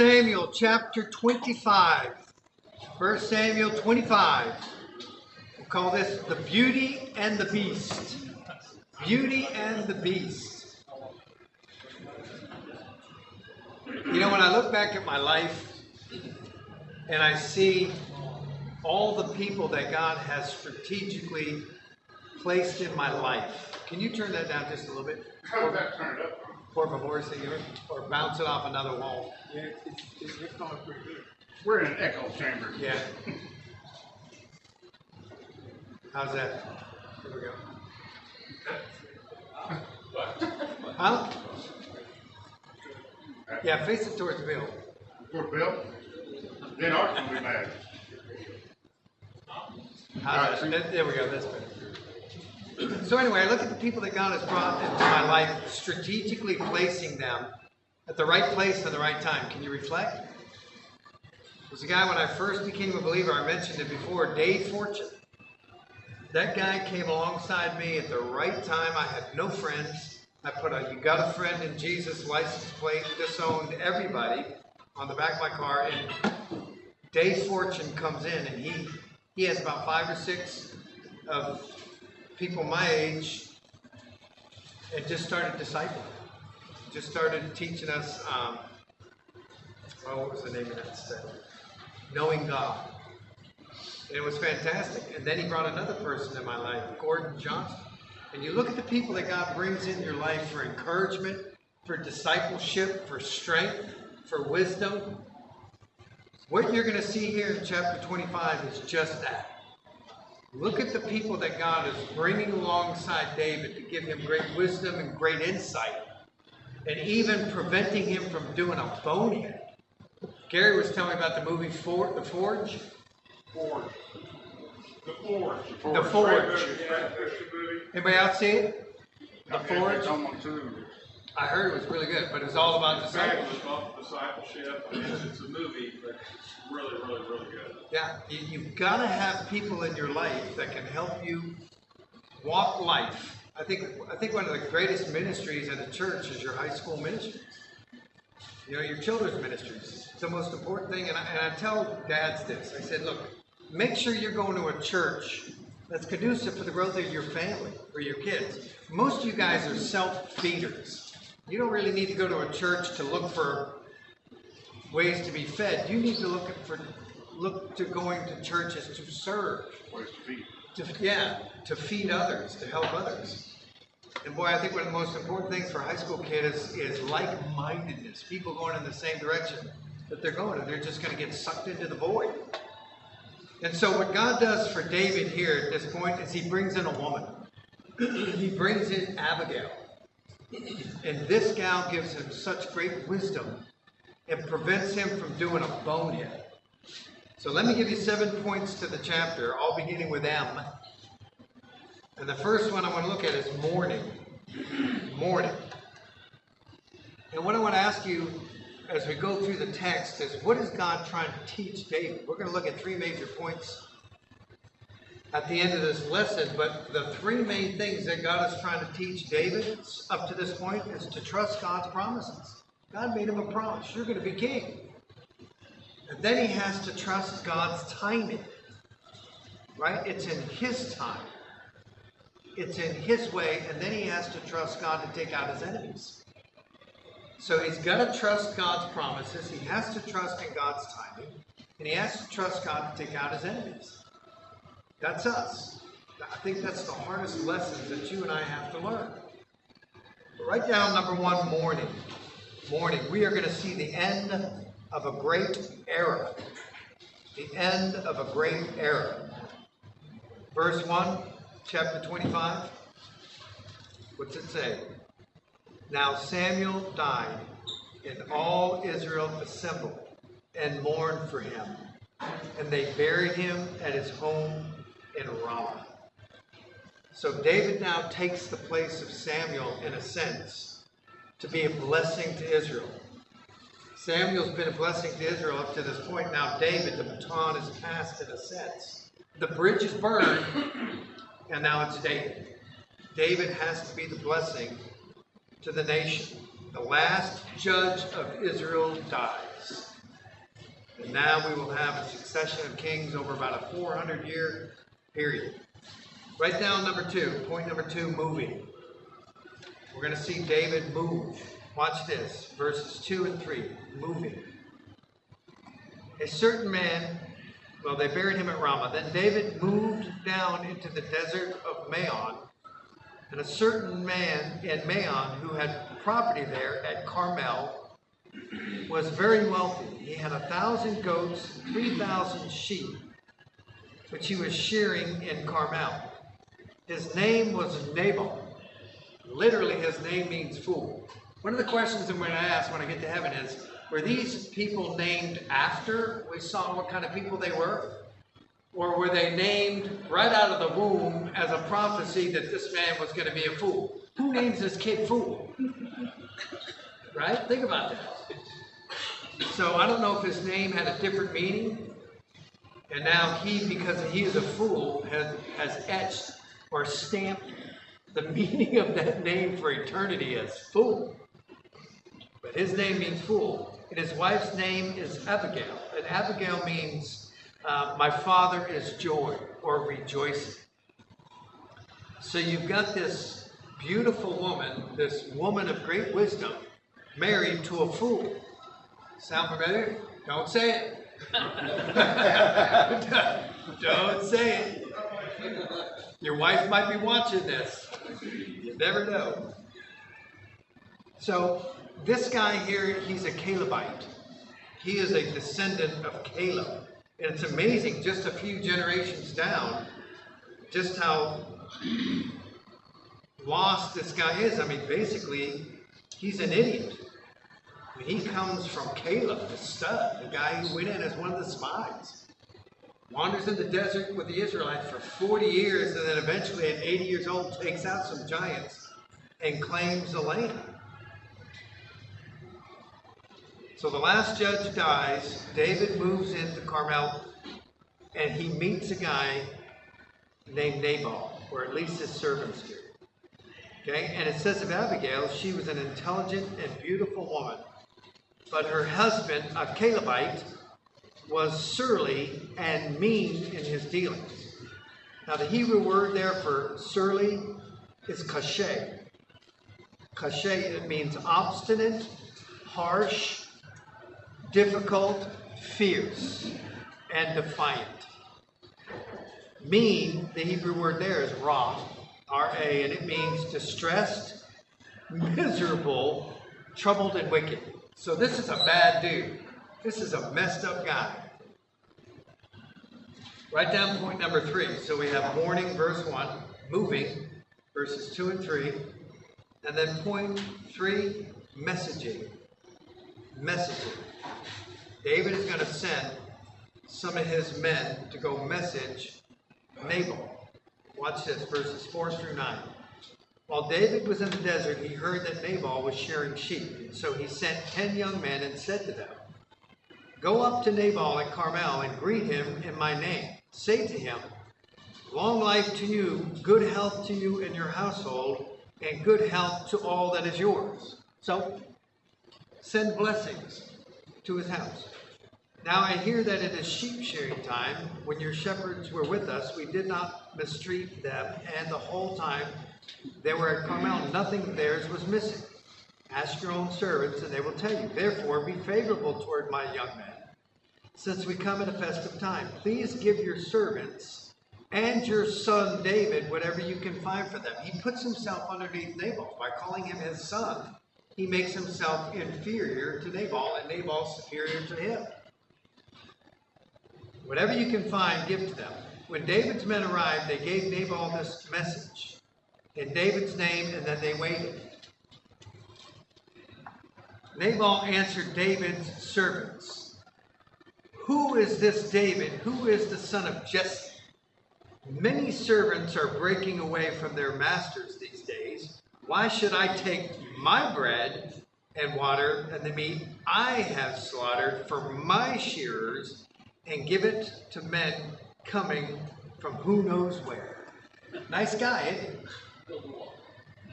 Samuel chapter 25. 1 Samuel 25. We'll call this the Beauty and the Beast. Beauty and the Beast. You know, when I look back at my life and I see all the people that God has strategically placed in my life. Can you turn that down just a little bit? How did that turn it up? Por favor, senor. Or bounce it off another wall. Yeah, it's going pretty good. We're in an echo chamber. Yeah. How's that? Here we go. Huh? Yeah, face it towards Bill. We're Bill. Then ours gonna be bad. How's that? There we go. That's better. So anyway, I look at the people that God has brought into my life, strategically placing them at the right place and the right time. Can you reflect? There was a guy when I first became a believer, I mentioned it before, Dave Fortune. That guy came alongside me at the right time. I had no friends. I put a "You Got a Friend in Jesus" license plate, disowned everybody on the back of my car, and Dave Fortune comes in, and he has about 5 or 6 of people my age, and just started discipling. Just started teaching us, what was the name of that study? Knowing God. And it was fantastic. And then he brought another person in my life, Gordon Johnson. And you look at the people that God brings in your life for encouragement, for discipleship, for strength, for wisdom. What you're going to see here in chapter 25 is just that. Look at the people that God is bringing alongside David to give him great wisdom and great insight, and even preventing him from doing a bonehead. Gary was telling me about the movie The Forge. The Forge. The Forge. Anybody else see it? The Forge. I heard it was really good, but it's all about discipleship. It's a movie, but it's really, really, really good. Yeah, you've got to have people in your life that can help you walk life. I think one of the greatest ministries in a church is your high school ministries. You know, your children's ministries. It's the most important thing, and I tell dads this. I said, look, make sure you're going to a church that's conducive for the growth of your family or your kids. Most of you guys are self-feeders. You don't really need to go to a church to look for ways to be fed. You need to look to going to churches to serve. Ways to feed. To feed others, to help others. And boy, I think one of the most important things for a high school kid is like-mindedness. People going in the same direction that they're going, and they're just going to get sucked into the void. And so what God does for David here at this point is he brings in a woman. He brings in Abigail. And this gal gives him such great wisdom and prevents him from doing a bonehead. So let me give you 7 points to the chapter, all beginning with M. And the first one I want to look at is mourning. Mourning. And what I want to ask you as we go through the text is, what is God trying to teach David? We're going to look at 3 major points at the end of this lesson, but the 3 main things that God is trying to teach David up to this point is to trust God's promises. God made him a promise. You're going to be king. And then he has to trust God's timing. Right? It's in his time. It's in his way, and then he has to trust God to take out his enemies. So he's got to trust God's promises. He has to trust in God's timing. And he has to trust God to take out his enemies. That's us. I think that's the hardest lessons that you and I have to learn. But write down number 1, mourning. Mourning. We are going to see the end of a great era. The end of a great era. Verse 1, chapter 25. What's it say? Now Samuel died, and all Israel assembled and mourned for him. And they buried him at his home in Ramah. So David now takes the place of Samuel in a sense to be a blessing to Israel. Samuel's been a blessing to Israel up to this point. Now David, the baton is passed in a sense. The bridge is burned, and now it's David. David has to be the blessing to the nation. The last judge of Israel dies. And now we will have a succession of kings over about a 400-year period. Write down number 2, point number 2, moving. We're going to see David move. Watch this, verses 2 and 3, moving. A certain man, well, they buried him at Ramah. Then David moved down into the desert of Maon, and a certain man in Maon who had property there at Carmel was very wealthy. He had 1,000 goats, 3,000 sheep, which he was shearing in Carmel. His name was Nabal. Literally, his name means fool. One of the questions I'm going to ask when I get to heaven is, were these people named after we saw what kind of people they were? Or were they named right out of the womb as a prophecy that this man was going to be a fool? Who names this kid fool? Right? Think about that. So I don't know if his name had a different meaning. And now he, because he is a fool, has etched or stamped the meaning of that name for eternity as fool. But his name means fool. And his wife's name is Abigail. And Abigail means my father is joy or rejoicing. So you've got this beautiful woman, this woman of great wisdom, married to a fool. Sound familiar? Don't say it. Don't say it. Your wife might be watching this. You never know. So this guy here, he's a Calebite. He is a descendant of Caleb. And it's amazing, just a few generations down, just how lost this guy is. I mean, basically, he's an idiot. I mean, he comes from Caleb, the stud, the guy who went in as one of the spies. Wanders in the desert with the Israelites for 40 years, and then eventually at 80 years old takes out some giants and claims the land. So the last judge dies, David moves into Carmel, and he meets a guy named Nabal, or at least his servants do. Okay, and it says of Abigail, she was an intelligent and beautiful woman, but her husband, a Calebite, was surly and mean in his dealings. Now the Hebrew word there for surly is kashay. Kashay, it means obstinate, harsh, difficult, fierce, and defiant. Mean, the Hebrew word there is ra, R-A, and it means distressed, miserable, troubled, and wicked. So this is a bad dude. This is a messed up guy. Write down point number 3. So we have mourning, verse 1, moving, verses 2 and 3, and then point 3, messaging. Messaging. David is going to send some of his men to go message Nabal. Watch this, verses 4 through 9. While David was in the desert, he heard that Nabal was shearing sheep. So he sent 10 young men and said to them, "Go up to Nabal at Carmel and greet him in my name. Say to him, 'Long life to you, good health to you and your household, and good health to all that is yours.'" So send blessings to his house. "Now I hear that it is sheep shearing time. When your shepherds were with us, we did not mistreat them, and the whole time they were at Carmel, nothing of theirs was missing. Ask your own servants, and they will tell you. Therefore, be favorable toward my young men, since we come at a festive time. Please give your servants and your son David whatever you can find for them." He puts himself underneath Nabal. By calling him his son, he makes himself inferior to Nabal, and Nabal superior to him. "Whatever you can find, give to them." When David's men arrived, they gave Nabal this message in David's name, and then they waited. Nabal answered David's servants, "Who is this David? Who is the son of Jesse? Many servants are breaking away from their masters these days. Why should I take my bread and water and the meat I have slaughtered for my shearers and give it to men coming from who knows where?" Nice guy, isn't he?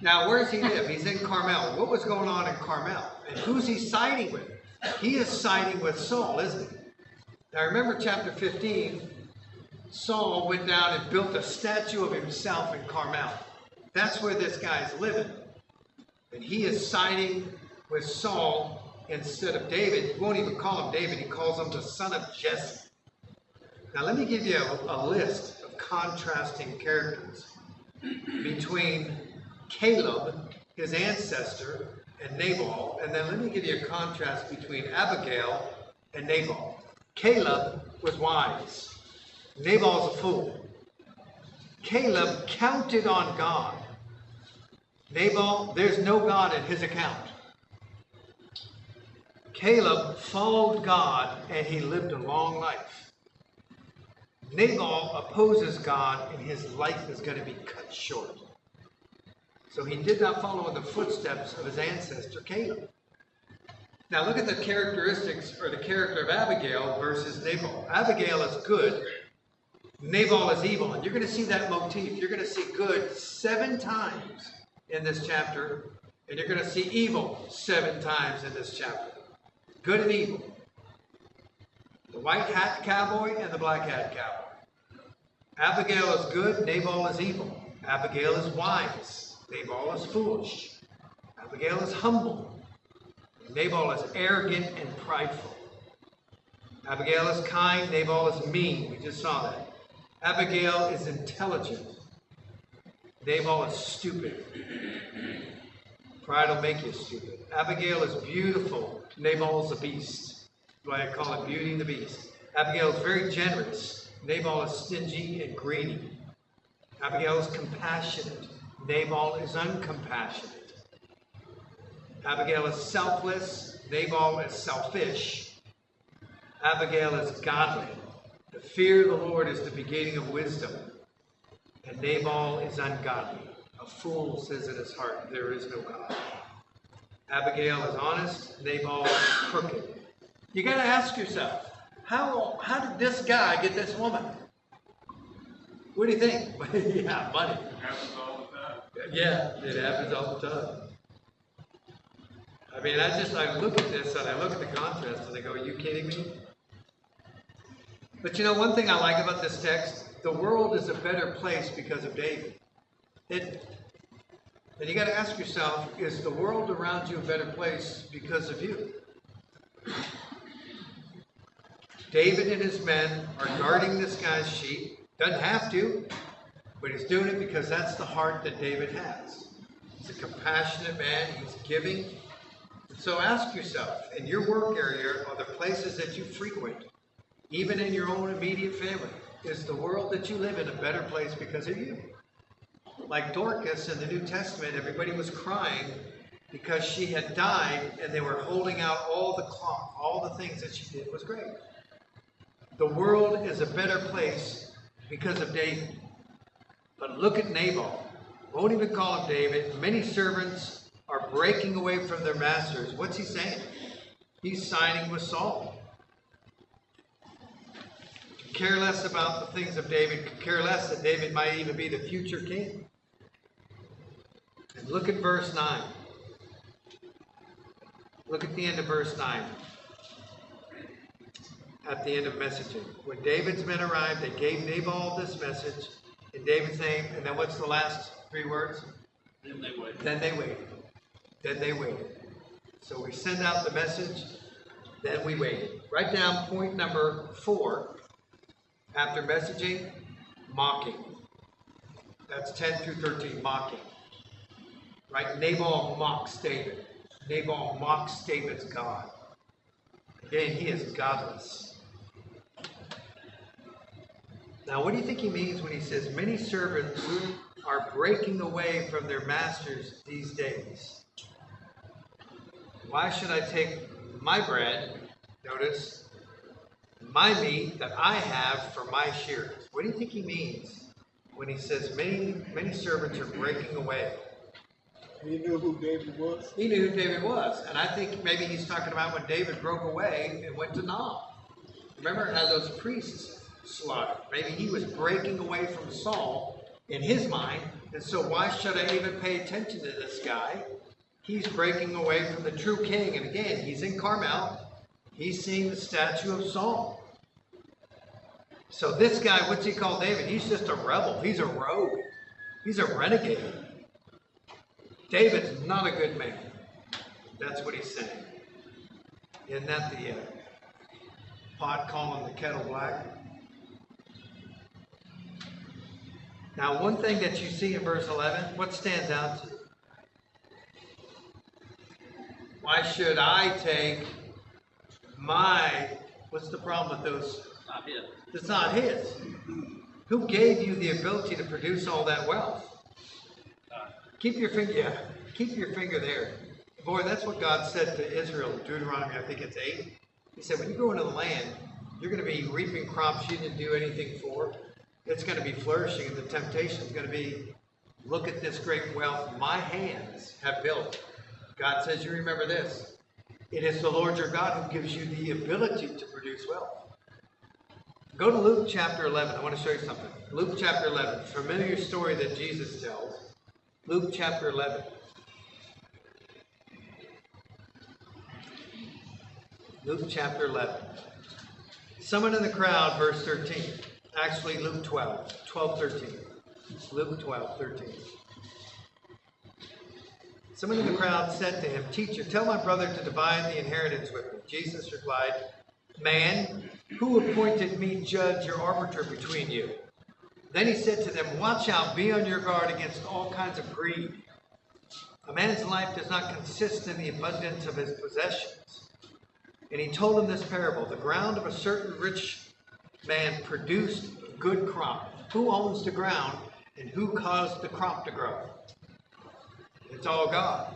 Now, where does he live? He's in Carmel. What was going on in Carmel? And who's he siding with? He is siding with Saul, isn't he? Now remember chapter 15, Saul went down and built a statue of himself in Carmel. That's where this guy's living. And he is siding with Saul instead of David. He won't even call him David. He calls him the son of Jesse. Now let me give you a list of contrasting characters between Caleb, his ancestor, and Nabal. And then let me give you a contrast between Abigail and Nabal. Caleb was wise. Nabal's a fool. Caleb counted on God. Nabal, there's no God in his account. Caleb followed God and he lived a long life. Nabal opposes God and his life is going to be cut short. So he did not follow in the footsteps of his ancestor Caleb. Now look at the characteristics or the character of Abigail versus Nabal. Abigail is good. Nabal is evil. And you're going to see that motif. You're going to see good 7 times in this chapter. And you're going to see evil 7 times in this chapter. Good and evil. The white hat cowboy and the black hat cowboy. Abigail is good. Nabal is evil. Abigail is wise. Nabal is foolish. Abigail is humble. Nabal is arrogant and prideful. Abigail is kind. Nabal is mean. We just saw that. Abigail is intelligent. Nabal is stupid. Pride will make you stupid. Abigail is beautiful. Nabal is a beast. That's why I call it Beauty and the Beast. Abigail is very generous. Nabal is stingy and greedy. Abigail is compassionate. Nabal is uncompassionate. Abigail is selfless. Nabal is selfish. Abigail is godly. The fear of the Lord is the beginning of wisdom. And Nabal is ungodly. A fool says in his heart, there is no God. Abigail is honest. Nabal is crooked. You got to ask yourself, how did this guy get this woman? What do you think? Yeah, money. It happens all the time. Yeah, it happens all the time. I mean, I look at this and I look at the contrast and I go, are you kidding me? But you know, one thing I like about this text, the world is a better place because of David. And you got to ask yourself, is the world around you a better place because of you? David and his men are guarding this guy's sheep. Doesn't have to, but he's doing it because that's the heart that David has. He's a compassionate man. He's giving. So ask yourself, in your work area or the places that you frequent, even in your own immediate family, is the world that you live in a better place because of you? Like Dorcas in the New Testament, everybody was crying because she had died and they were holding out all the cloth, all the things that she did was great. The world is a better place because of David. But look at Nabal. Won't even call him David. Many servants are breaking away from their masters. What's he saying? He's siding with Saul. Could care less about the things of David. Could care less that David might even be the future king. And look at verse 9. Look at the end of verse 9. At the end of messaging. When David's men arrived, they gave Nabal this message in David's name. And then what's the last 3 words? Then they waited. Then they waited. Then they waited. So we send out the message, then we waited. Write down point number 4. After messaging, mocking. That's 10 through 13, mocking. Right? Nabal mocks David. Nabal mocks David's God. Again, he is godless. Now, what do you think he means when he says, many servants are breaking away from their masters these days? Why should I take my bread, notice, my meat that I have for my shearers? What do you think he means when he says many servants are breaking away? He knew who David was. He knew who David was. And I think maybe he's talking about when David broke away and went to Nob. Remember how those priests slaughtered? Maybe he was breaking away from Saul in his mind. And so why should I even pay attention to this guy? He's breaking away from the true king. And again, he's in Carmel. He's seeing the statue of Saul. So this guy, what's he called David? He's just a rebel. He's a rogue. He's a renegade. David's not a good man. That's what he's saying. Isn't that the pot calling the kettle black? Now, one thing that you see in verse 11, what stands out to you? Why should I take what's the problem with those? Not his. It's not his. Who gave you the ability to produce all that wealth? Keep your finger there. Boy, that's what God said to Israel in Deuteronomy, I think it's 8. He said, when you go into the land, you're going to be reaping crops you didn't do anything for. It's going to be flourishing, and the temptation is going to be, look at this great wealth my hands have built. God says, you remember this. It is the Lord your God who gives you the ability to produce wealth. Go to Luke chapter 11. I want to show you something. Luke chapter 11. Familiar story that Jesus tells. Luke chapter 11. Luke chapter 11. Someone in the crowd, verse 13. Actually, Luke 12. 13. Luke 13. Someone in the crowd said to him, Teacher, tell my brother to divide the inheritance with me. Jesus replied, Man, who appointed me judge or arbiter between you? Then he said to them, Watch out, be on your guard against all kinds of greed. A man's life does not consist in the abundance of his possessions. And he told them this parable. The ground of a certain rich man produced a good crop. Who owns the ground and who caused the crop to grow? It's all God.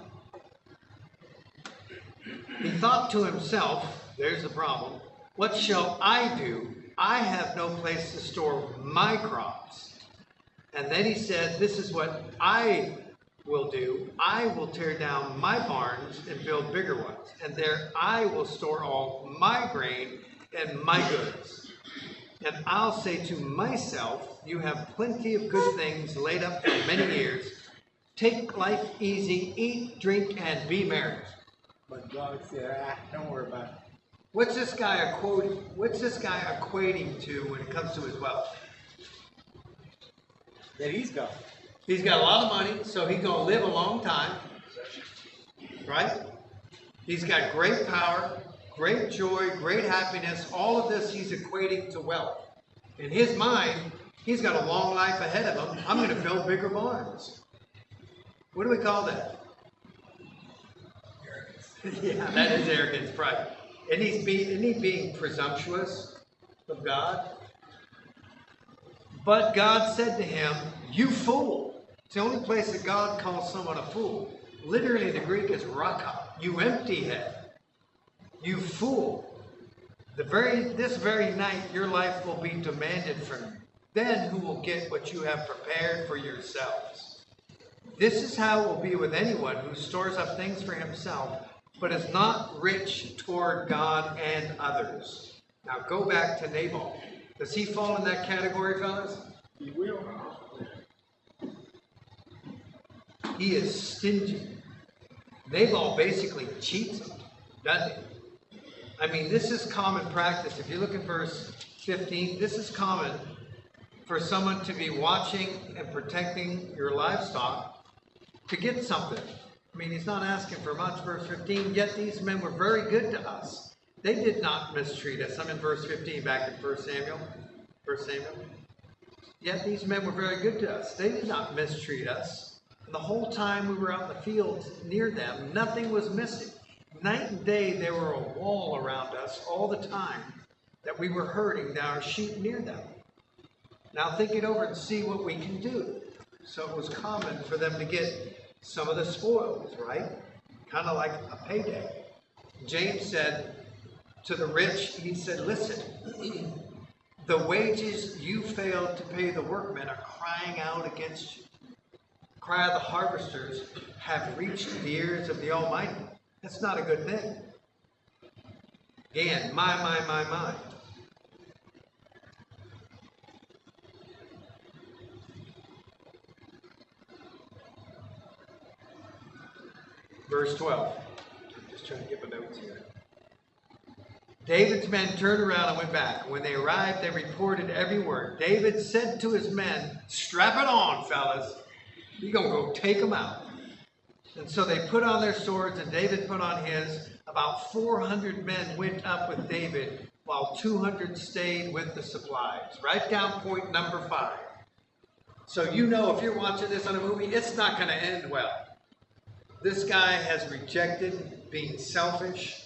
He thought to himself, there's the problem, what shall I do? I have no place to store my crops. And then he said, this is what I will do. I will tear down my barns and build bigger ones. And there I will store all my grain and my goods. And I'll say to myself, you have plenty of good things laid up for many years. Take life easy, eat, drink, and be merry. But God said, don't worry about it. What's this guy equating to when it comes to his wealth? That he's got. He's got a lot of money, so he's going to live a long time. Right? He's got great power, great joy, great happiness. All of this he's equating to wealth. In his mind, he's got a long life ahead of him. I'm going to build bigger barns. What do we call that? Yeah, that is arrogance, pride. Isn't he being presumptuous of God? But God said to him, you fool. It's the only place that God calls someone a fool. Literally, the Greek is raka. You empty head. You fool. This very night, your life will be demanded from you. Then who will get what you have prepared for yourselves? This is how it will be with anyone who stores up things for himself, but is not rich toward God and others. Now go back to Nabal. Does he fall in that category, fellas? He will. He is stingy. Nabal basically cheats him, doesn't he? I mean, this is common practice. If you look at verse 15, this is common for someone to be watching and protecting your livestock to get something. I mean, he's not asking for much. Verse 15, yet these men were very good to us. They did not mistreat us. I'm in verse 15 back in 1 Samuel. Yet these men were very good to us. They did not mistreat us. And the whole time we were out in the fields near them, nothing was missing. Night and day there were a wall around us all the time that we were herding our sheep near them. Now think it over and see what we can do. So it was common for them to get some of the spoils, right? Kind of like a payday. James said to the rich, he said, listen, the wages you failed to pay the workmen are crying out against you. The cry of the harvesters have reached the ears of the Almighty. That's not a good thing. Again, my. Verse 12. I'm just trying to get my notes here. David's men turned around and went back. When they arrived, they reported every word. David said to his men, "Strap it on, fellas. You're going to go take them out." And so they put on their swords, and David put on his. About 400 men went up with David, while 200 stayed with the supplies. Write down point number 5. So you know if you're watching this on a movie, it's not going to end well. This guy has rejected being selfish,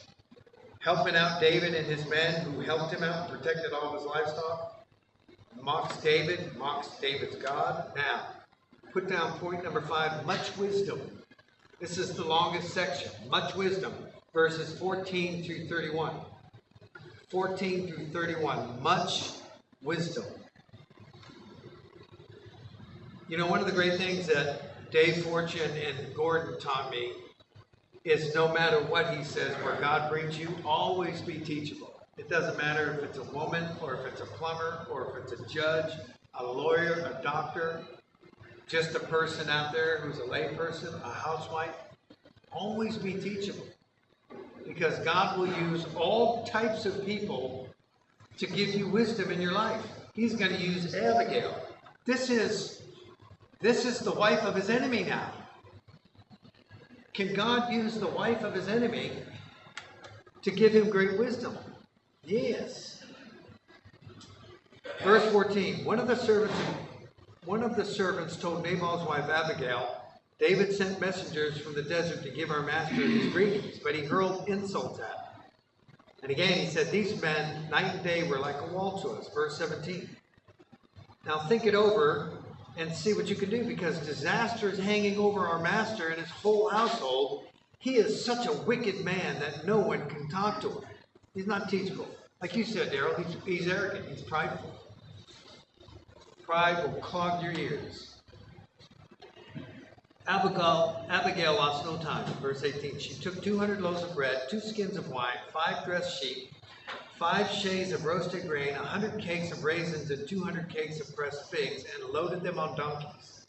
helping out David and his men who helped him out and protected all of his livestock. Mocks David's God. Now, put down point number 5, much wisdom. This is the longest section, much wisdom, verses 14 through 31. 14 through 31, much wisdom. You know, one of the great things that Dave Fortune and Gordon taught me is no matter what he says, where God brings you, always be teachable. It doesn't matter if it's a woman or if it's a plumber or if it's a judge, a lawyer, a doctor, just a person out there who's a lay person, a housewife. Always be teachable. Because God will use all types of people to give you wisdom in your life. He's going to use Abigail. This is the wife of his enemy now. Can God use the wife of his enemy to give him great wisdom? Yes. Verse 14. One of the servants told Nabal's wife Abigail, "David sent messengers from the desert to give our master his greetings, but he hurled insults at him." And again he said, "These men, night and day, were like a wall to us." Verse 17. Now think it over and see what you can do, because disaster is hanging over our master and his whole household. He is such a wicked man that no one can talk to him. He's not teachable. Like you said, Daryl, he's arrogant. He's prideful. Pride will clog your ears. Abigail lost no time. Verse 18. She took 200 loaves of bread, 2 skins of wine, 5 dressed sheep, 5 shades of roasted grain, 100 cakes of raisins, and 200 cakes of pressed figs, and loaded them on donkeys.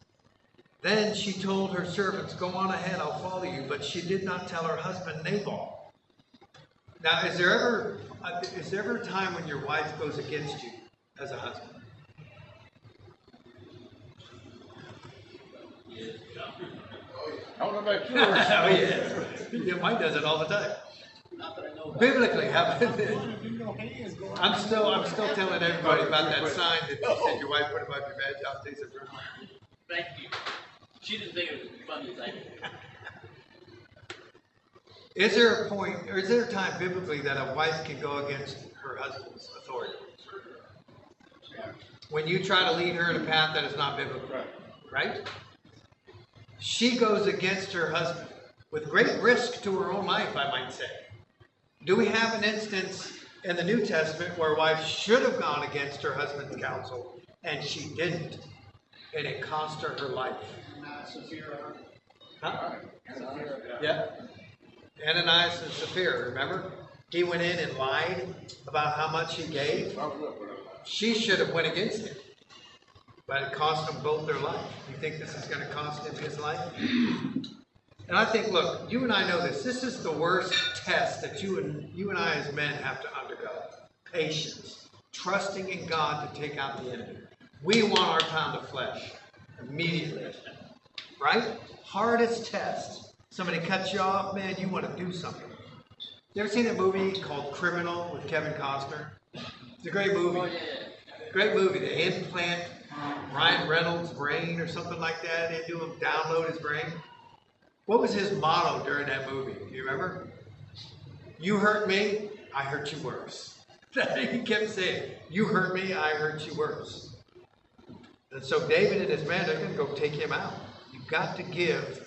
Then she told her servants, "Go on ahead, I'll follow you." But she did not tell her husband Nabal. Now, is there ever a time when your wife goes against you as a husband? I don't know about yours. Oh, yeah. Yeah, mine does it all the time. Biblically, I'm still telling everybody about that sign that you said your wife put above your bed. Thank you. She didn't think it was funny as I did. Is there a point, or is there a time biblically that a wife can go against her husband's authority? When you try to lead her in a path that is not biblical, right? She goes against her husband with great risk to her own life, I might say. Do we have an instance in the New Testament where a wife should have gone against her husband's counsel and she didn't, and it cost her her life? Huh? Yeah. Ananias and Sapphira, remember? He went in and lied about how much he gave. She should have went against him, but it cost them both their life. You think this is going to cost him his life? And I think, look, you and I know this. This is the worst test that you and I as men have to undergo. Patience. Trusting in God to take out the enemy. We want our pound of flesh immediately. Right? Hardest test. Somebody cuts you off, man, you want to do something. You ever seen that movie called Criminal with Kevin Costner? It's a great movie. Oh, yeah. Great movie. They implant Ryan Reynolds' brain or something like that into him, download his brain. What was his motto during that movie? Do you remember? You hurt me, I hurt you worse. He kept saying, you hurt me, I hurt you worse. And so David and his men, they're going to go take him out. You've got to give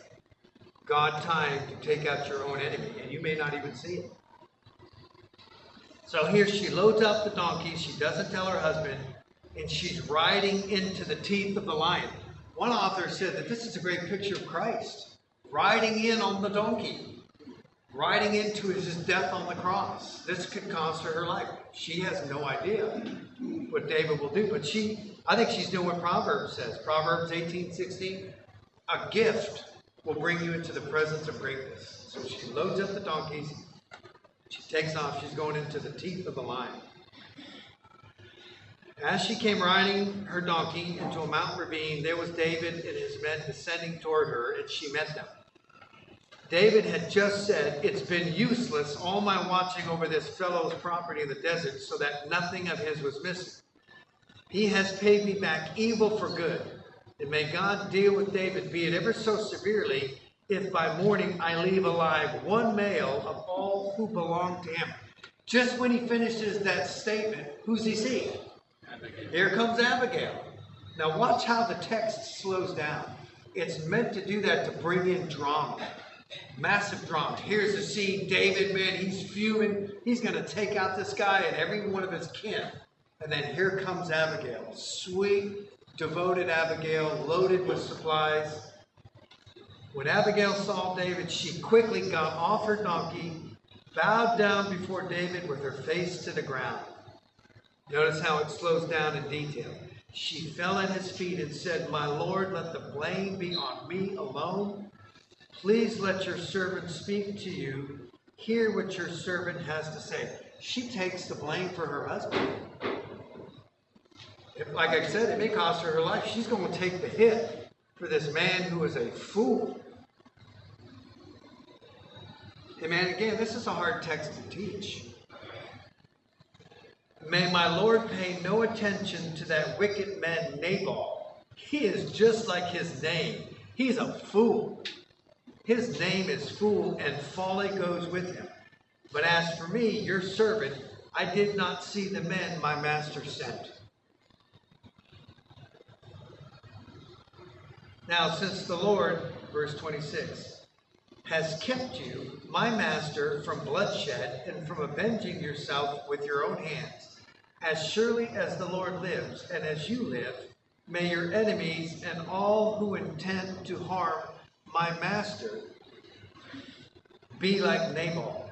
God time to take out your own enemy, and you may not even see it. So here she loads up the donkey. She doesn't tell her husband, and she's riding into the teeth of the lion. One author said that this is a great picture of Christ. Riding in on the donkey, riding into his death on the cross. This could cost her life. She has no idea what David will do, but I think she's doing what Proverbs says. Proverbs 18:16, a gift will bring you into the presence of greatness. So she loads up the donkeys, She takes off. She's going into the teeth of the lion. As she came riding her donkey into a mountain ravine, there was David and his men descending toward her, and she met them. David had just said, "It's been useless, all my watching over this fellow's property in the desert, so that nothing of his was missing. He has paid me back evil for good. And may God deal with David, be it ever so severely, if by morning I leave alive one male of all who belong to him." Just when he finishes that statement, who's he see? Here comes Abigail. Now watch how the text slows down. It's meant to do that to bring in drama. Massive drama. Here's the scene. David, man, he's fuming. He's going to take out this guy and every one of his kin. And then here comes Abigail. Sweet, devoted Abigail, loaded with supplies. When Abigail saw David, she quickly got off her donkey, bowed down before David with her face to the ground. Notice how it slows down in detail. She fell at his feet and said, "My Lord, let the blame be on me alone. Please let your servant speak to you. Hear what your servant has to say." She takes the blame for her husband. Like I said, it may cost her her life. She's going to take the hit for this man who is a fool. And man, again, this is a hard text to teach. May my Lord pay no attention to that wicked man Nabal. He is just like his name. He's a fool. His name is fool, and folly goes with him. But as for me, your servant, I did not see the men my master sent. Now, since the Lord, verse 26, has kept you, my master, from bloodshed and from avenging yourself with your own hands, as surely as the Lord lives and as you live, may your enemies and all who intend to harm my master be like Nabal.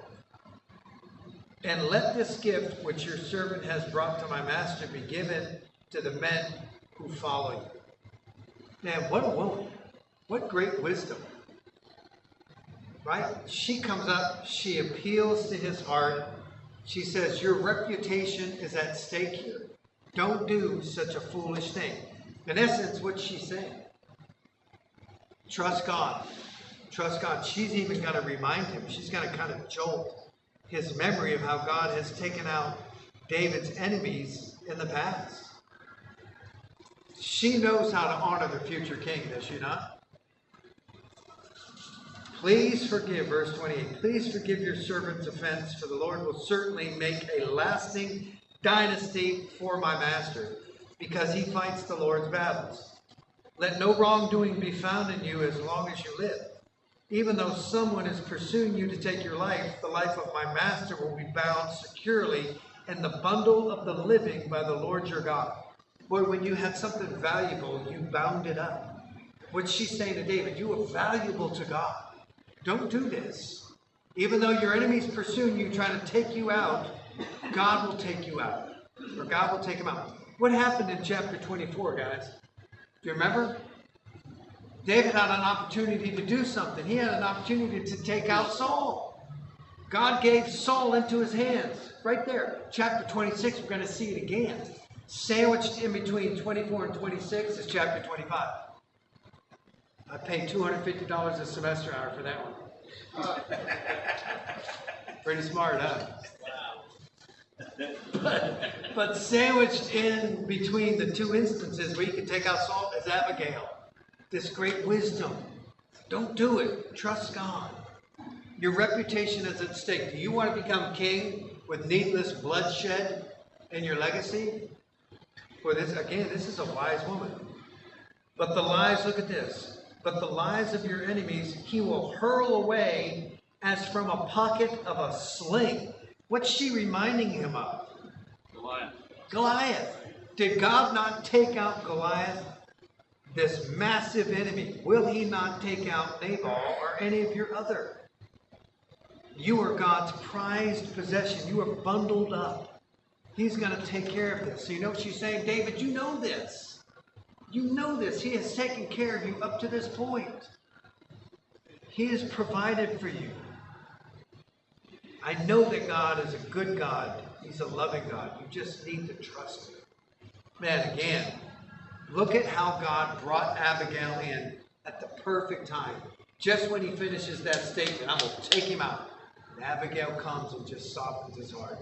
And let this gift which your servant has brought to my master be given to the men who follow you. Man, what a woman. What great wisdom. Right? She comes up, she appeals to his heart. She says, your reputation is at stake here. Don't do such a foolish thing. In essence, what's she saying? Trust God. Trust God. She's even going to remind him. She's going to kind of jolt his memory of how God has taken out David's enemies in the past. She knows how to honor the future king, does she not? Please forgive, verse 28, please forgive your servant's offense, for the Lord will certainly make a lasting dynasty for my master, because he fights the Lord's battles. Let no wrongdoing be found in you as long as you live. Even though someone is pursuing you to take your life, the life of my master will be bound securely in the bundle of the living by the Lord your God. Boy, when you had something valuable, you bound it up. What's she saying to David? You are valuable to God. Don't do this. Even though your enemy's pursuing you, trying to take you out, God will take you out. Or God will take him out. What happened in chapter 24, guys? Do you remember? David had an opportunity to do something. He had an opportunity to take out Saul. God gave Saul into his hands. Right there. Chapter 26, we're going to see it again. Sandwiched in between 24 and 26 is chapter 25. I paid $250 a semester hour for that one. Pretty smart, huh? But sandwiched in between the two instances where you can take out Saul is Abigail. This great wisdom. Don't do it. Trust God. Your reputation is at stake. Do you want to become king with needless bloodshed in your legacy? For this, again, this is a wise woman. But the lives, look at this. But the lives of your enemies he will hurl away as from a pocket of a sling. What's she reminding him of? Goliath. Goliath. Did God not take out Goliath? This massive enemy. Will he not take out Nabal or any of your other? You are God's prized possession. You are bundled up. He's going to take care of this. So you know what she's saying? David, you know this. You know this. He has taken care of you up to this point. He has provided for you. I know that God is a good God. He's a loving God. You just need to trust him. Man, again, look at how God brought Abigail in at the perfect time. Just when he finishes that statement, I'm going to take him out. And Abigail comes and just softens his heart.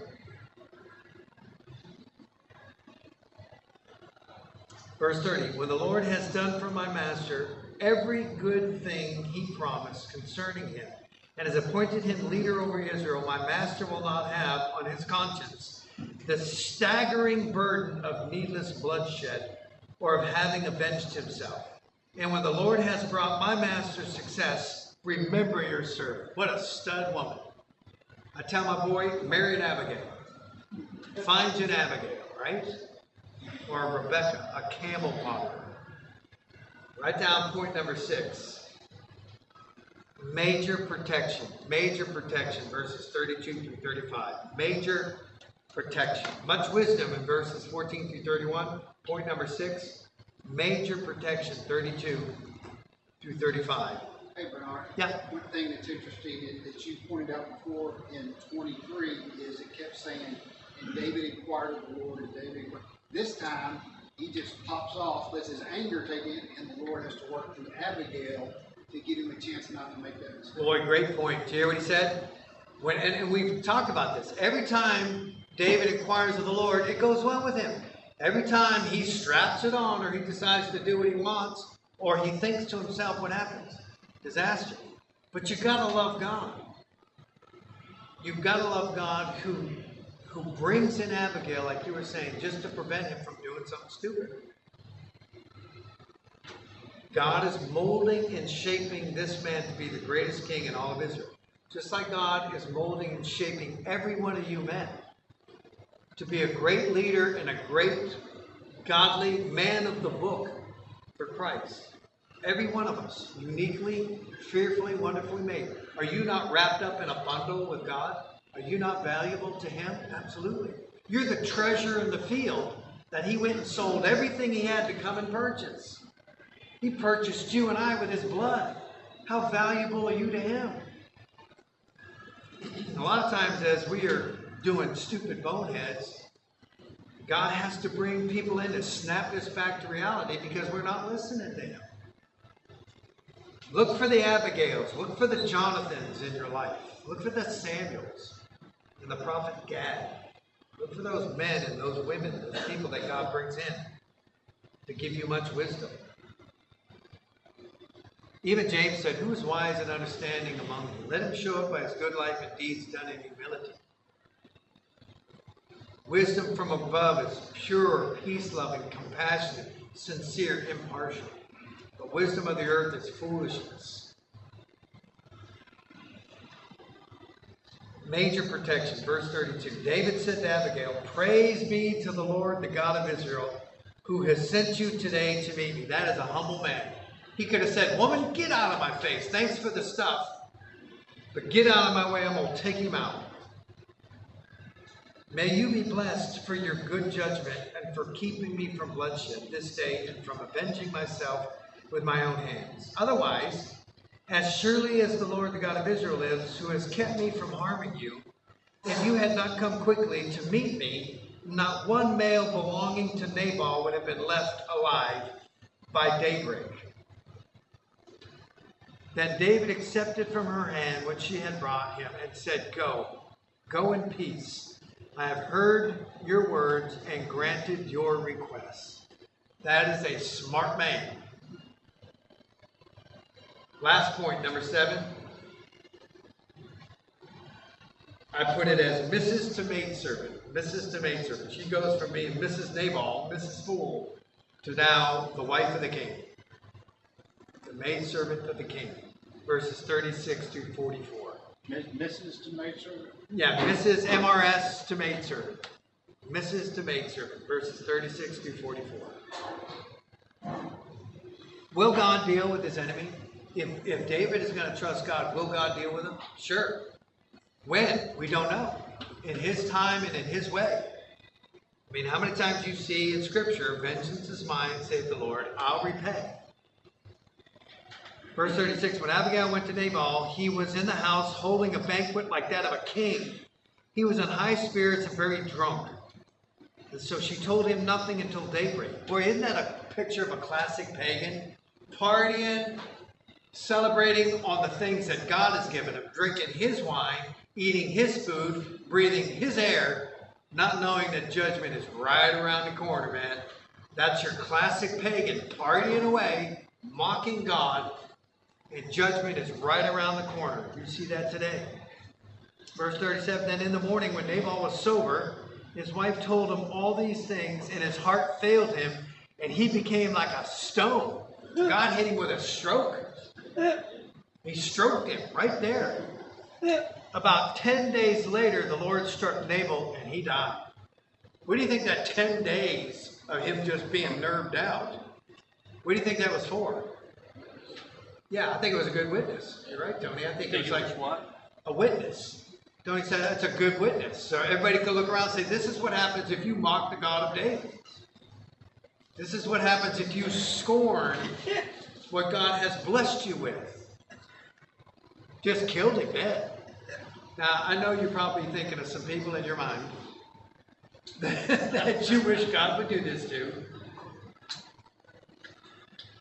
Verse 30, when the Lord has done for my master every good thing he promised concerning him, and has appointed him leader over Israel, my master will not have on his conscience the staggering burden of needless bloodshed or of having avenged himself. And when the Lord has brought my master success, remember your servant. What a stud woman. I tell my boy, marry an Abigail. Find you an Abigail, right? Or a Rebecca, a camel popper. Write down point number 6. Major protection, verses 32 through 35. Major protection. Much wisdom in verses 14 through 31. Point number 6, major protection, 32 through 35. Hey, Bernard. Yeah. One thing that's interesting is that you pointed out before in 23 is it kept saying, and David inquired of the Lord, and David inquired. This time, he just pops off, lets his anger take in, and the Lord has to work through Abigail to give him a chance not to make that mistake. Boy, great point. Do you hear what he said? And we've talked about this. Every time David inquires of the Lord, it goes well with him. Every time he straps it on, or he decides to do what he wants, or he thinks to himself, what happens? Disaster. But you've got to love God. You've got to love God who brings in Abigail, like you were saying, just to prevent him from doing something stupid. God is molding and shaping this man to be the greatest king in all of Israel. Just like God is molding and shaping every one of you men to be a great leader and a great godly man of the book for Christ. Every one of us, uniquely, fearfully, wonderfully made. Are you not wrapped up in a bundle with God? Are you not valuable to him? Absolutely. You're the treasure in the field that he went and sold everything he had to come and purchase. He purchased you and I with his blood. How valuable are you to him? A lot of times as we are doing stupid boneheads, God has to bring people in to snap this back to reality because we're not listening to him. Look for the Abigails. Look for the Jonathans in your life. Look for the Samuels and the prophet Gad. Look for those men and those women, those people that God brings in to give you much wisdom. Even James said, who is wise and understanding among you? Let him show it by his good life and deeds done in humility. Wisdom from above is pure, peace-loving, compassionate, sincere, impartial. The wisdom of the earth is foolishness. Major protection, verse 32. David said to Abigail, praise be to the Lord, the God of Israel, who has sent you today to meet me. That is a humble man. He could have said, woman, get out of my face. Thanks for the stuff. But get out of my way. I'm going to take him out. May you be blessed for your good judgment and for keeping me from bloodshed this day and from avenging myself with my own hands. Otherwise, as surely as the Lord, the God of Israel lives, who has kept me from harming you, if you had not come quickly to meet me, not one male belonging to Nabal would have been left alive by daybreak. Then David accepted from her hand what she had brought him and said, go in peace. I have heard your words and granted your requests. That is a smart man. Last point, number 7. I put it as Mrs. to maidservant. Mrs. to maidservant. She goes from being Mrs. Nabal, Mrs. Fool, to now the wife of the king. The maidservant of the king. Verses 36 through 44. Mrs. to maidservant? Yeah, Mrs. MRS to maidservant. Mrs. to maidservant. Verses 36 through 44. Will God deal with his enemy? If David is going to trust God, will God deal with him? Sure. When? We don't know. In his time and in his way. I mean, how many times you see in Scripture, vengeance is mine, save the Lord, I'll repay. Verse 36, when Abigail went to Nabal, he was in the house holding a banquet like that of a king. He was in high spirits and very drunk. And so she told him nothing until daybreak. Boy, isn't that a picture of a classic pagan? Partying, celebrating on the things that God has given him, drinking his wine, eating his food, breathing his air, not knowing that judgment is right around the corner, man. That's your classic pagan, partying away, mocking God, and judgment is right around the corner. You see that today. Verse 37, then in the morning when Nabal was sober, his wife told him all these things, and his heart failed him, and he became like a stone. God hit him with a stroke. He stroked him right there. About 10 days later, the Lord struck Nabal, and he died. What do you think that 10 days of him just being nerved out, what do you think that was for? Yeah, I think it was a good witness. You're right, Tony. I think it was like what? A witness. Tony said that's a good witness. So everybody could look around and say, this is what happens if you mock the God of David. This is what happens if you scorn what God has blessed you with. Just killed him dead. Now, I know you're probably thinking of some people in your mind that you wish God would do this to.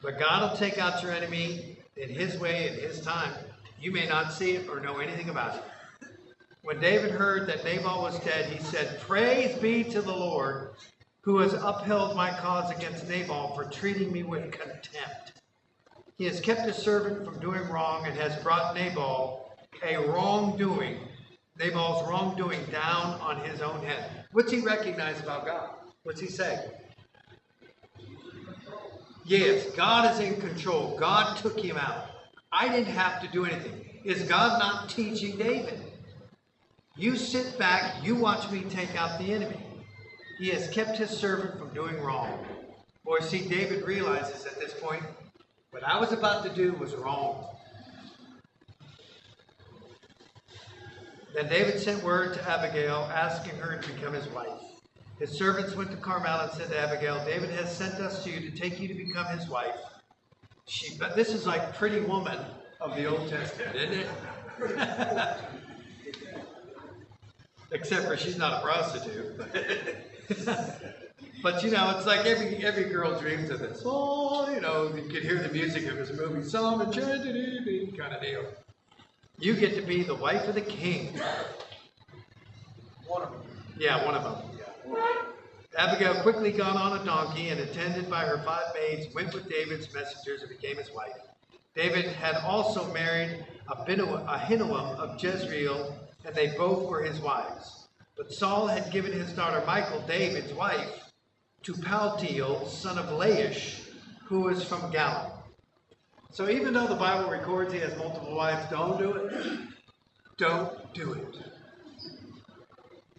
But God will take out your enemy in his way, in his time. You may not see it or know anything about it. When David heard that Nabal was dead, he said, praise be to the Lord, who has upheld my cause against Nabal for treating me with contempt. He has kept his servant from doing wrong and has brought Nabal's wrongdoing down on his own head. What's he recognize about God? What's he say? Yes, God is in control. God took him out. I didn't have to do anything. Is God not teaching David? You sit back, you watch me take out the enemy. He has kept his servant from doing wrong. Boy, see, David realizes at this point, what I was about to do was wrong. Then David sent word to Abigail, asking her to become his wife. His servants went to Carmel and said to Abigail, David has sent us to you to take you to become his wife. But this is like Pretty Woman of the Old Testament, isn't it? Except for she's not a prostitute. But you know, it's like every girl dreams of this. Oh, you know, you could hear the music of his movie, Psalm and Tragedy kind of deal. You get to be the wife of the king. One of them. Yeah, one of them. Abigail quickly got on a donkey and, attended by her 5 maids, went with David's messengers and became his wife. David had also married Ahinoam of Jezreel, and they both were his wives. But Saul had given his daughter Michal, David's wife, to Paltiel, son of Laish, who was from Galim. So even though the Bible records he has multiple wives, don't do it. Don't do it.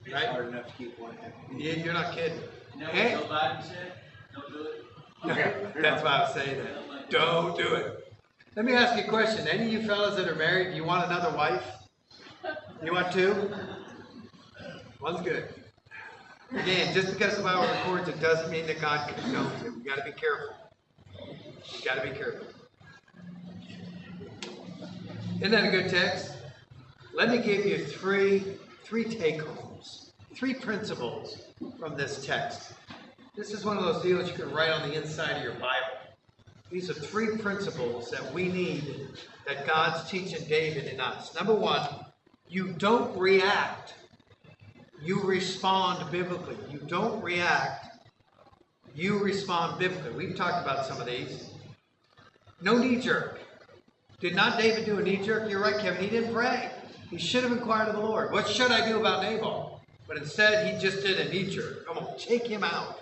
It's Right? hard enough to keep one happy. Yeah, you're not kidding. You know what Hey. Joe Biden said? Don't do it. Okay. That's why I was saying that. Don't do it. Let me ask you a question. Any of you fellas that are married, you want another wife? You want 2? One's good. Again, just because the Bible records it doesn't mean that God condones it. We got to be careful. You got to be careful. Isn't that a good text? Let me give you three take-homes, 3 principles from this text. This is one of those deals you can write on the inside of your Bible. These are 3 principles that we need, that God's teaching David and us. Number 1, you don't react. You respond biblically. You don't react. You respond biblically. We've talked about some of these. No knee-jerk. Did not David do a knee-jerk? You're right, Kevin. He didn't pray. He should have inquired of the Lord. What should I do about Nabal? But instead, he just did a knee-jerk. Come on, take him out.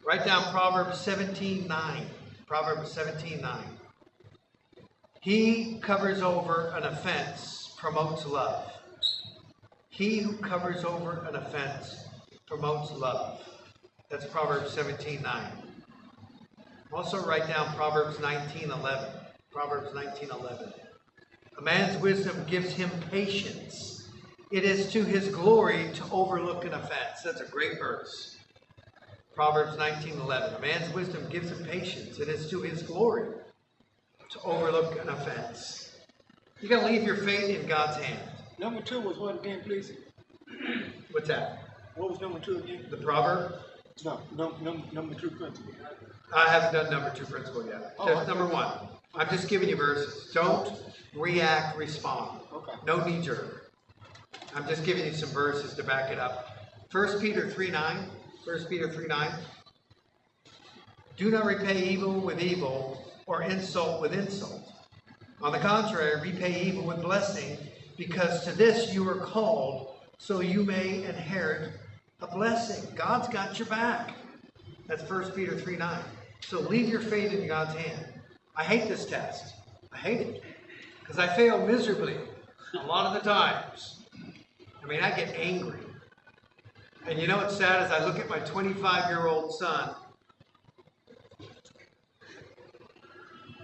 Write down Proverbs 17:9. Proverbs 17:9. He covers over an offense, promotes love. He who covers over an offense promotes love. That's Proverbs 17:9. Also write down Proverbs 19:11. Proverbs 19:11. A man's wisdom gives him patience. It is to his glory to overlook an offense. That's a great verse. Proverbs 19:11. A man's wisdom gives him patience. It is to his glory to overlook an offense. You gotta leave your faith in God's hand. Number 2 was what again, please? What's that? What was number 2 again? The proverb? No, number 2 principle. I haven't done number 2 principle yet. Oh, Just okay. number 1. I'm just giving you verses. Don't react, respond. Okay. No knee jerk. I'm just giving you some verses to back it up. 1 Peter 3:9. 1 Peter 3:9. Do not repay evil with evil or insult with insult. On the contrary, repay evil with blessing, because to this you are called, so you may inherit a blessing. God's got your back. That's 1 Peter 3:9. So leave your faith in God's hand. I hate this test. I hate it. Because I fail miserably a lot of the times. I mean, I get angry. And you know what's sad is I look at my 25-year-old son.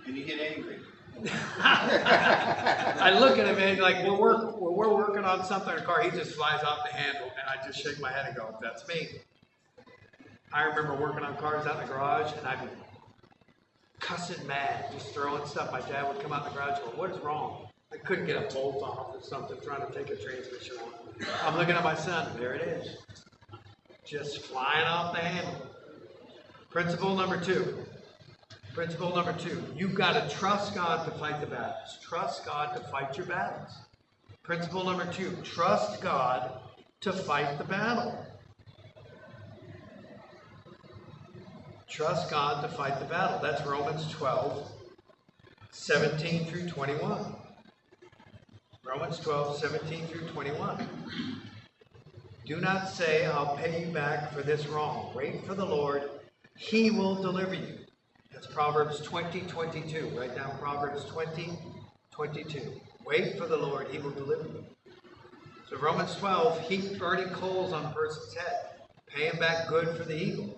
And you get angry. I look at him and like we're working on something in the car, he just flies off the handle, and I just shake my head and go, "That's me." I remember working on cars out in the garage, and I'd be cussing mad, just throwing stuff. My dad would come out in the garage and go, "What is wrong?" I couldn't get a bolt off or something, trying to take a transmission off. I'm looking at my son, there it is, just flying off the handle. Principle number 2. Principle number 2, you've got to trust God to fight the battles. Trust God to fight your battles. Principle number 2, trust God to fight the battle. Trust God to fight the battle. That's Romans 12, 17 through 21. Romans 12, 17 through 21. Do not say, "I'll pay you back for this wrong." Wait for the Lord. He will deliver you. That's Proverbs 20:22. Write down Proverbs 20:22. Wait for the Lord, he will deliver you. So Romans 12, heap burning coals on a person's head. Pay him back good for the evil.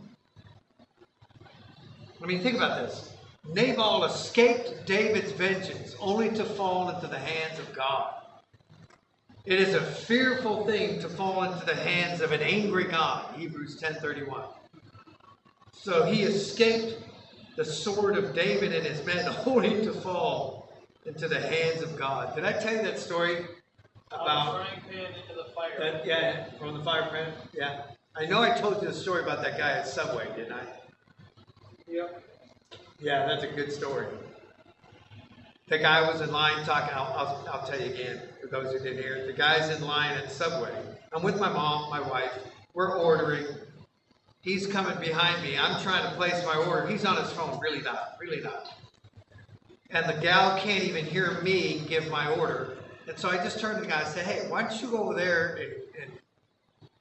I mean, think about this. Nabal escaped David's vengeance only to fall into the hands of God. It is a fearful thing to fall into the hands of an angry God. Hebrews 10:31. So he escaped the sword of David and his men only to fall into the hands of God. Did I tell you that story about frying pan into the fire? that? Yeah, from the fire pan. Yeah, I know I told you the story about that guy at Subway, didn't I? Yep. Yeah, that's a good story. The guy was in line talking. I'll tell you again for those who didn't hear it. The guy's in line at Subway. I'm with my mom, my wife. We're ordering. He's coming behind me. I'm trying to place my order. He's on his phone, really not. And the gal can't even hear me give my order. And so I just turned to the guy and said, "Hey, why don't you go over there and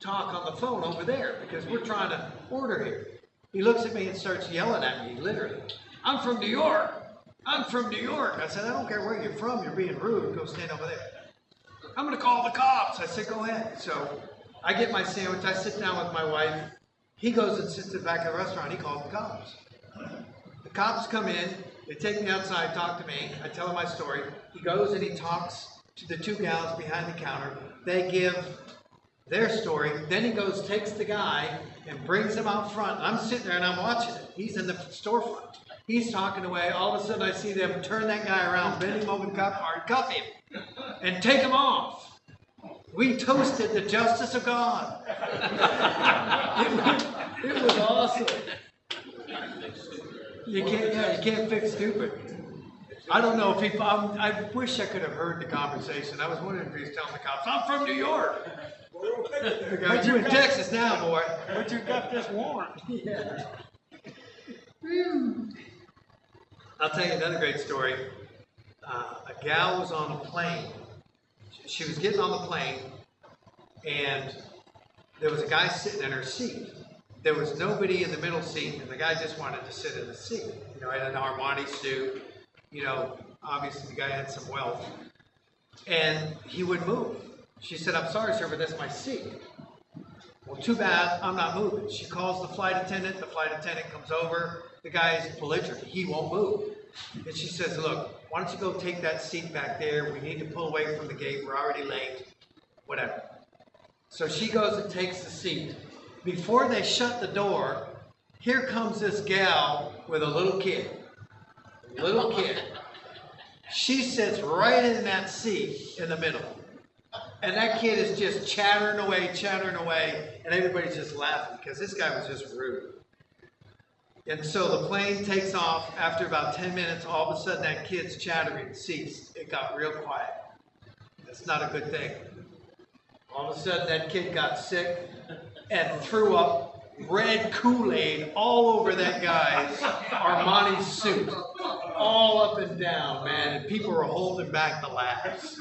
talk on the phone over there? Because we're trying to order here." He looks at me and starts yelling at me, literally. "I'm from New York. I'm from New York." I said, "I don't care where you're from. You're being rude. Go stand over there." "I'm going to call the cops." I said, "Go ahead." So I get my sandwich. I sit down with my wife. He goes and sits at the back of the restaurant. He calls the cops. The cops come in. They take me outside, talk to me. I tell him my story. He goes and he talks to the two gals behind the counter. They give their story. Then he goes, takes the guy, and brings him out front. I'm sitting there and I'm watching it. He's in the storefront. He's talking away. All of a sudden I see them turn that guy around, bend him over the cuff him, and take him off. We toasted the justice of God. It was awesome. You can't fix stupid. I don't know if I wish I could have heard the conversation. I was wondering if he was telling the cops, "I'm from New York." But you're in Texas now, boy. But you got this warrant. Yeah. I'll tell you another great story. A gal was on a plane. She was getting on the plane, and there was a guy sitting in her seat. There was nobody in the middle seat, and the guy just wanted to sit in the seat. You know, in an Armani suit. You know, obviously the guy had some wealth. And he would move. She said, "I'm sorry, sir, but that's my seat." "Well, too bad, I'm not moving." She calls the flight attendant. The flight attendant comes over. The guy's belligerent. He won't move. And she says, "Look, why don't you go take that seat back there? We need to pull away from the gate. We're already late." Whatever. So she goes and takes the seat. Before they shut the door, here comes this gal with a little kid. She sits right in that seat in the middle. And that kid is just chattering away, and everybody's just laughing because this guy was just rude. And so the plane takes off. After about 10 minutes, all of a sudden that kid's chattering ceased. It got real quiet. That's not a good thing. All of a sudden that kid got sick and threw up red Kool-Aid all over that guy's Armani suit. All up and down, man, and people were holding back the laughs.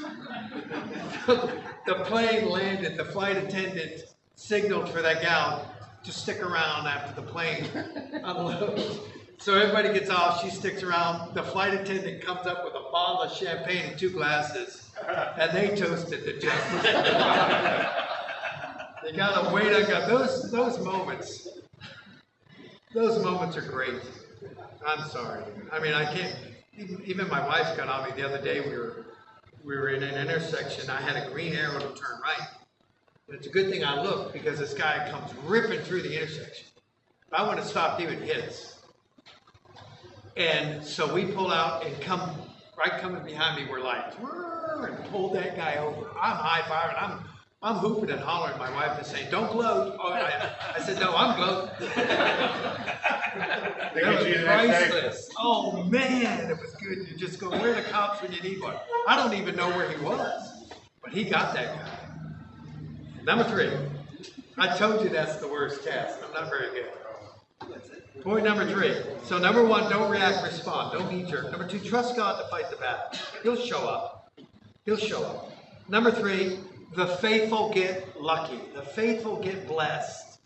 The plane landed, the flight attendant signaled for that gal to stick around after the plane unloads. So everybody gets off, she sticks around, the flight attendant comes up with a bottle of champagne and 2 glasses, and they toasted to justice. They gotta wait on God. Those moments are great. I'm sorry. I mean, I can't, even my wife got on me the other day. We were in an intersection. I had a green arrow to turn right. And it's a good thing I looked because this guy comes ripping through the intersection. If I would have stopped, he would hit us. And so we pull out and coming behind me, we're like, and pulled that guy over. I'm high-fiving. I'm hooping and hollering. My wife is saying, "Don't gloat." Oh, I said, "No, I'm gloating." That was priceless. Oh man, it was good. You just go, where are the cops when you need one? I don't even know where he was, but he got that guy. Number 3. I told you that's the worst test. I'm not very good. Point number 3. So number 1, don't react, respond. Don't be jerk. Number 2, trust God to fight the battle. He'll show up. He'll show up. Number 3, the faithful get lucky. The faithful get blessed.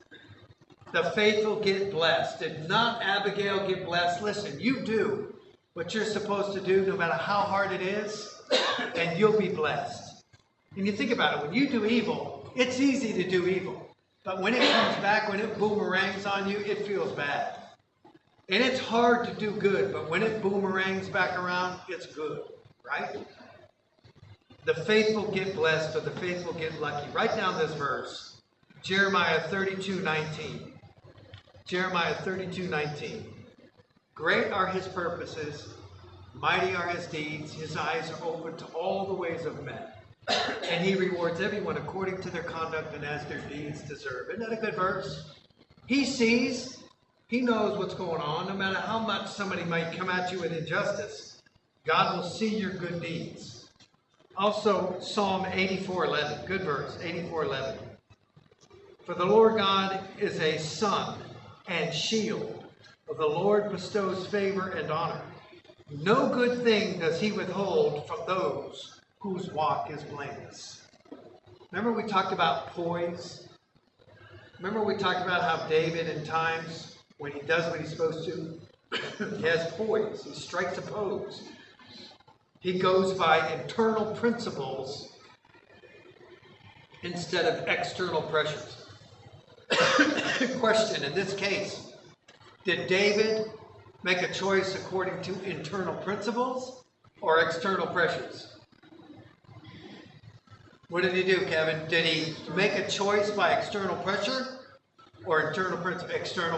The faithful get blessed. Did not Abigail get blessed? Listen, you do what you're supposed to do no matter how hard it is, and you'll be blessed. And you think about it, when you do evil, it's easy to do evil. But when it comes back, when it boomerangs on you, it feels bad. And it's hard to do good, but when it boomerangs back around, it's good, right? The faithful get blessed, or the faithful get lucky. Write down this verse, Jeremiah 32:19. Jeremiah 32:19. Great are his purposes, mighty are his deeds. His eyes are open to all the ways of men, and he rewards everyone according to their conduct and as their deeds deserve. Isn't that a good verse? He sees, he knows what's going on. No matter how much somebody might come at you with injustice, God will see your good deeds. Also, Psalm 84:11, good verse, 84:11. For the Lord God is a sun and shield. The Lord bestows favor and honor. No good thing does he withhold from those whose walk is blameless. Remember we talked about poise? Remember we talked about how David in times when he does what he's supposed to, he has poise. He strikes a pose. He goes by internal principles instead of external pressures. Question, in this case, did David make a choice according to internal principles or external pressures? What did he do, Kevin? Did he make a choice by external pressure or external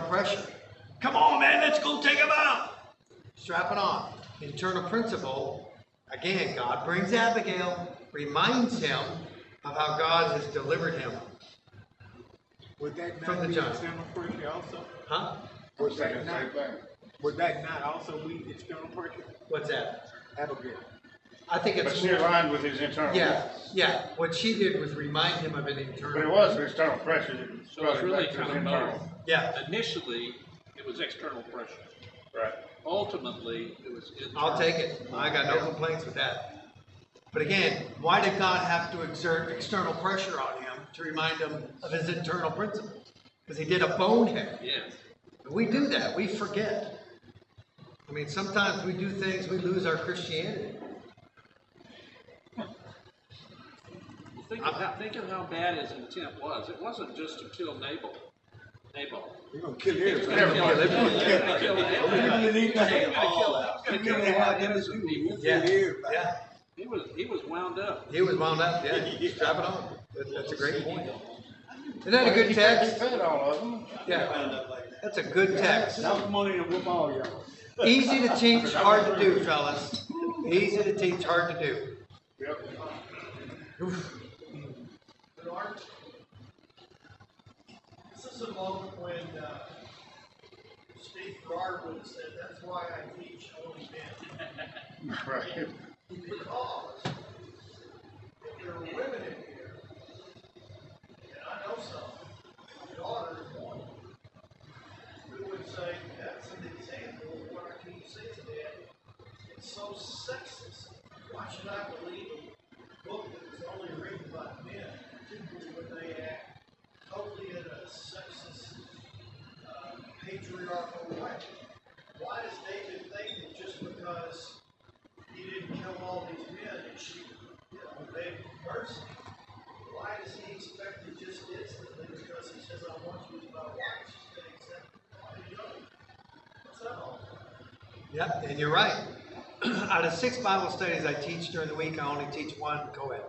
pressure? Come on, man, let's go take him out. Strap it on. Internal principle. Again, God brings Abigail, reminds him of how God has delivered him Would that from not the be giant. external pressure also? Huh? Would that not also be external pressure? What's that? Abigail. I think But it's she aligned with his internal. yeah. What she did was remind him of an internal. But it was external pressure. So it's really kind of both. Yeah, Initially, it was external pressure. Right. Ultimately, it was internal. I'll take it. I got no complaints with that. But again, why did God have to exert external pressure on him to remind him of his internal principles? Because he did a bonehead. Yes. We do that. We forget. I mean, sometimes we do things, we lose our Christianity. Well, think of how bad his intent was. It wasn't just to kill Nabal. You're going to kill everybody. Yeah. He was wound up. He was wound up, yeah. Strap it on. That's a great point. Isn't that a good text? He fed all of them. Yeah. That's a good text. Now come on in and whoop all y'all. Easy to teach, hard to do, fellas. Easy to teach, hard to do. Yep. But Art, this is a moment when Steve Garwood said, "That's why I teach only men." Right. Because if there are women in here, and I know some, my daughter is one, who would say, "That's an example of what I keep saying, Dad. It's so sexist. Why should I believe a book that was only written by men, particularly when they act totally in a sexist, patriarchal way? Why does David think that just because he didn't kill all these men and she, obeyed mercy, why does he expect it just instantly because he says, I want you as my wife, she's going to accept it? Why do you know? What's that all about? Yep, and you're right. Out of 6 Bible studies I teach during the week, I only teach 1 co-ed.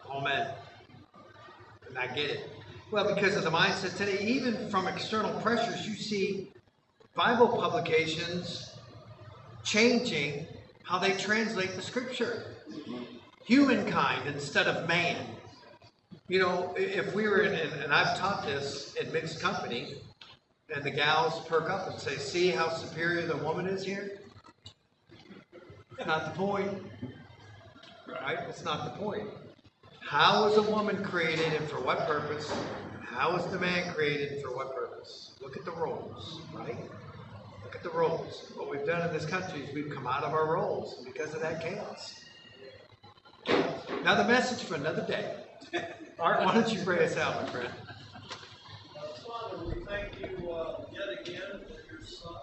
All men. And I get it. Well, because of the mindset today, even from external pressures, you see Bible publications changing how they translate the scripture. Humankind instead of man. You know, if we were in, and I've taught this in mixed company, and the gals perk up and say, see how superior the woman is here? It's not the point. Right? It's not the point. How was a woman created and for what purpose? How was the man created and for what purpose? Look at the roles, right? Look at the roles. What we've done in this country is we've come out of our roles because of that chaos. Now the message for another day. Art, why don't you pray us out, my friend? Father, we thank you yet again for your son.